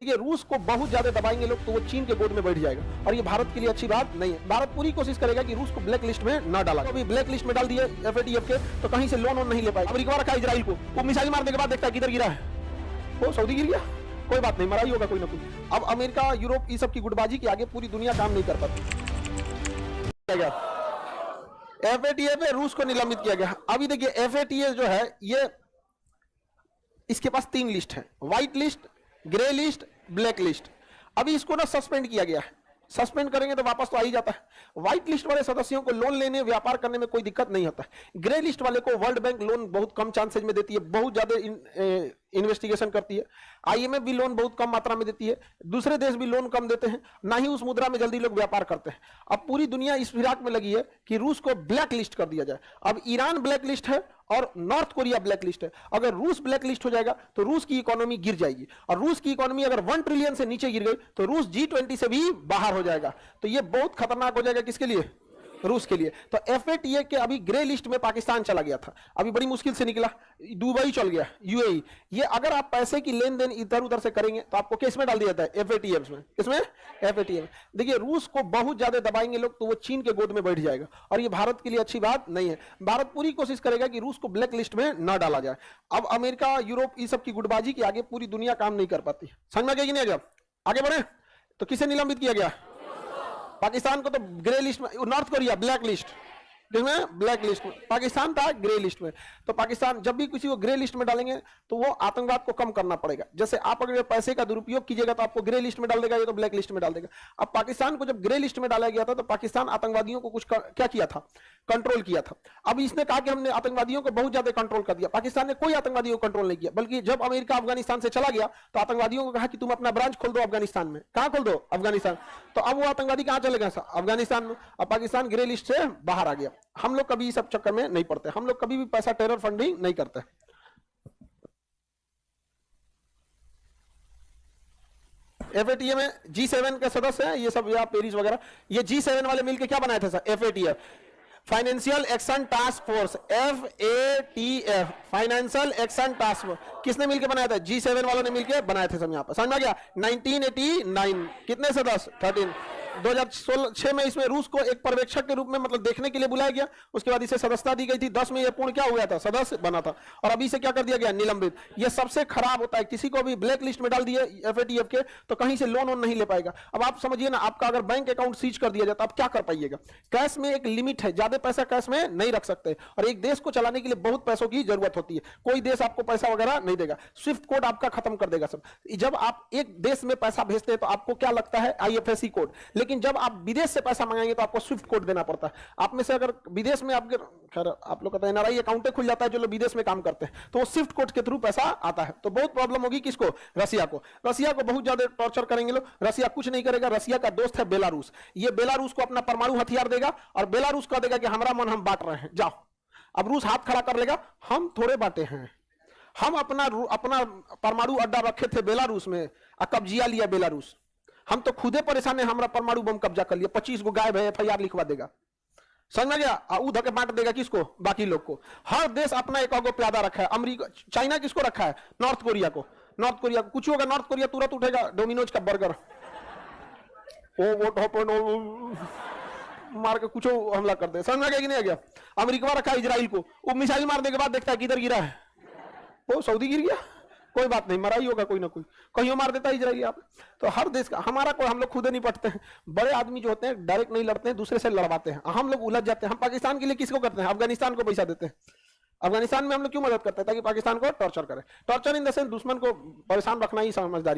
देखिए रूस को बहुत ज्यादा दबाएंगे लोग तो वो चीन के गोद में बैठ जाएगा और ये भारत के लिए अच्छी बात नहीं है। भारत पूरी कोशिश करेगा कि रूस को ब्लैक लिस्ट में न डाला। तो अभी ब्लैक लिस्ट में डाल दिए एफएटीएफ के तो कहीं से लोन नहीं ले पाएगा। अमेरिका रखा इजराइल को, वो मिसाइल मारने के बाद देखता है किधर गिरा है, वो सऊदी गिर गया, कोई बात नहीं, मरा ही होगा कोई ना कोई। अब अमेरिका यूरोप इस सब की गुटबाजी के आगे पूरी दुनिया काम नहीं कर पाती। एफएटीएफ में रूस को निलंबित किया गया। अभी देखिए एफएटीएफ जो है ये इसके पास 3 लिस्ट है, white list, grey list, black list. अभी इसको ना सस्पेंड किया गया है। सस्पेंड करेंगे तो वापस तो आ ही जाता है। व्हाइट लिस्ट वाले सदस्यों को लोन लेने व्यापार करने में कोई दिक्कत नहीं होता है। ग्रे लिस्ट वाले को वर्ल्ड बैंक लोन बहुत कम चांसेज में देती है, बहुत ज्यादा इन्वेस्टिगेशन करती है। आईएमएफ भी लोन बहुत कम मात्रा में देती है, दूसरे देश भी लोन कम देते हैं, ना ही उस मुद्रा में जल्दी लोग व्यापार करते हैं। अब पूरी दुनिया इस फिराक में लगी है कि रूस को ब्लैक लिस्ट कर दिया जाए। अब ईरान ब्लैक लिस्ट है और नॉर्थ कोरिया ब्लैक लिस्ट है। अगर रूस ब्लैक लिस्ट हो जाएगा तो रूस की इकोनॉमी गिर जाएगी, और रूस की इकोनॉमी अगर 1 ट्रिलियन से नीचे गिर गई तो रूस G20 से भी बाहर हो जाएगा। तो यह बहुत खतरनाक हो जाएगा किसके लिए? रूस के लिए। तो एफएटीए के अभी ग्रे लिस्ट में पाकिस्तान चला गया था, अभी बड़ी मुश्किल से निकला, दुबई चल गया, यूएई। ये अगर आप पैसे की लेन देन इधर उधर से करेंगे तो आपको किस में डाल दिया जाता है? एफएटीएफ में। इसमें एफएटीएफ में देखिए रूस को बहुत ज्यादा दबाएंगे लोग तो वो चीन के गोद में बैठ जाएगा और ये भारत के लिए अच्छी बात नहीं है। भारत पूरी कोशिश करेगा कि रूस को ब्लैक लिस्ट में न डाला जाए। अब अमेरिका यूरोप इस सब की गुटबाजी के आगे पूरी दुनिया काम नहीं कर पाती। समझ में गई नहीं? आगे बढ़े तो किसे निलंबित किया गया? पाकिस्तान को तो ग्रे लिस्ट में, नॉर्थ कोरिया ब्लैक लिस्ट, जिसमें ब्लैक लिस्ट में, पाकिस्तान था ग्रे लिस्ट में। तो पाकिस्तान जब भी किसी को ग्रे लिस्ट में डालेंगे तो वो आतंकवाद को कम करना पड़ेगा। जैसे आप अगर पैसे का दुरुपयोग कीजिएगा तो आपको ग्रे लिस्ट में डाल देगा, ये तो ब्लैक लिस्ट में डाल देगा। अब पाकिस्तान को जब ग्रे लिस्ट में डाला गया था तो पाकिस्तान आतंकवादियों को कुछ क्या किया था? कंट्रोल किया था। अब इसने कहा कि हमने आतंकवादियों को बहुत ज्यादा कंट्रोल कर दिया। पाकिस्तान ने कोई आतंकवादियों को कंट्रोल नहीं किया, बल्कि जब अमेरिका अफगानिस्तान से चला गया तो आतंकवादियों को कहा कि तुम अपना ब्रांच खोल दो अफगानिस्तान में। कहां खोल दो? अफगानिस्तान। तो अब वो आतंकवादी कहां चले गए? अफगानिस्तान में। अब पाकिस्तान ग्रे लिस्ट से बाहर आ गया। हम लोग कभी सब चक्कर में नहीं पड़ते, हम लोग कभी भी पैसा टेरर फंडिंग नहीं करते। एफएटीए में G7 के सदस्य हैं ये सब, या पेरिस वगैरह, ये G7 वाले मिलकर क्या बनाए थे sir? FATF, financial action task force, FATF, financial action task force. किसने मिलकर बनाया था? G7 वालों ने मिलकर बनाए थे सब। यहां पर समझ में गया? 1989 कितने सदस्य? 13। 2006 में इसमें रूस को एक पर्यवेक्षक के रूप में मतलब देखने के लिए बुलाया गया। उसके बाद इसे सदस्यता दी गई थी। 10 में यह पूर्ण क्या हुआ था? सदस्य बना था। और अभी से क्या कर दिया गया? निलंबित। यह सबसे खराब होता है। किसी को भी ब्लैक लिस्ट में डाल दिए एफएटीएफ के तो कहीं से लोन नहीं ले पाएगा। अब आप समझिए ना, आपका अगर बैंक अकाउंट सीज कर दिया जाता आप क्या कर पाइएगा? कैश में एक लिमिट है, ज्यादा पैसा कैश में नहीं रख सकते, और एक देश को चलाने के लिए बहुत पैसों की जरूरत होती है। कोई देश आपको पैसा वगैरह नहीं देगा, स्विफ्ट कोड आपका खत्म कर देगा सब। जब आप एक देश में पैसा भेजते हैं तो आपको क्या लगता है? IFSC code. लेकिन जब आप विदेश से पैसा मंगाएंगे तो आपको स्विफ्ट कोड देना पड़ता है। आप में से अगर विदेश में आपके, खैर आप लोग कहते हैं NRI अकाउंट खुल जाता है जो लोग विदेश में काम करते हैं, तो वो स्विफ्ट कोड के थ्रू पैसा आता है। तो बहुत प्रॉब्लम होगी किसको? रसिया को। रसिया को बहुत ज्यादा टॉर्चर करेंगे लोग। रसिया कुछ नहीं करेगा। रसिया का दोस्त है बेलारूस। ये बेलारूस को अपना परमाणु हथियार देगा और बेलारूस कह देगा कि हमारा मन हम बांट रहे हैं, जाओ। अब रूस हाथ खड़ा कर लेगा, हम थोड़े बांटे हैं, हम अपना परमाणु अड्डा रखे थे बेलारूस में और कब्जिया लिया बेलारूस। हम तो खुदे परेशान है, हमारा परमाणु बम कब्जा कर लिया, 25 को गायब है, FIR लिखवा देगा। समझ में गया? उधर के बांट देगा किसको? बाकी लोग को। हर देश अपना एक आगो प्यादा रखा है। अमेरिका, चाइना किसको रखा है? नॉर्थ कोरिया को। नॉर्थ कोरिया को कुछ होगा, नॉर्थ कोरिया तुरंत उठेगा डोमिनोज का बर्गर, मार के कुछ हमला कर दे। समझ में गया कि नहीं गया? अमेरिका रखा है इजराइल को, वो मिसाइल मारने के बाद देखता है किधर गिरा है, वो सऊदी गिर गया, कोई बात नहीं, मरा ही होगा कोई ना कोई, कहीं मार देता है इजराइल। आप तो हर देश का, हमारा कोई, हम लोग खुद नहीं पटते हैं। बड़े आदमी जो होते हैं डायरेक्ट नहीं लड़ते हैं, दूसरे से लड़वाते हैं। हम लोग उलझ जाते हैं। हम पाकिस्तान के लिए किसको करते हैं? अफगानिस्तान को पैसा देते हैं। अफगानिस्तान में हम लोग क्यों मदद करते हैं? ताकि पाकिस्तान को टॉर्चर करे। टॉर्चर इन द सेंस दुश्मन को परेशान रखना ही समझदारी।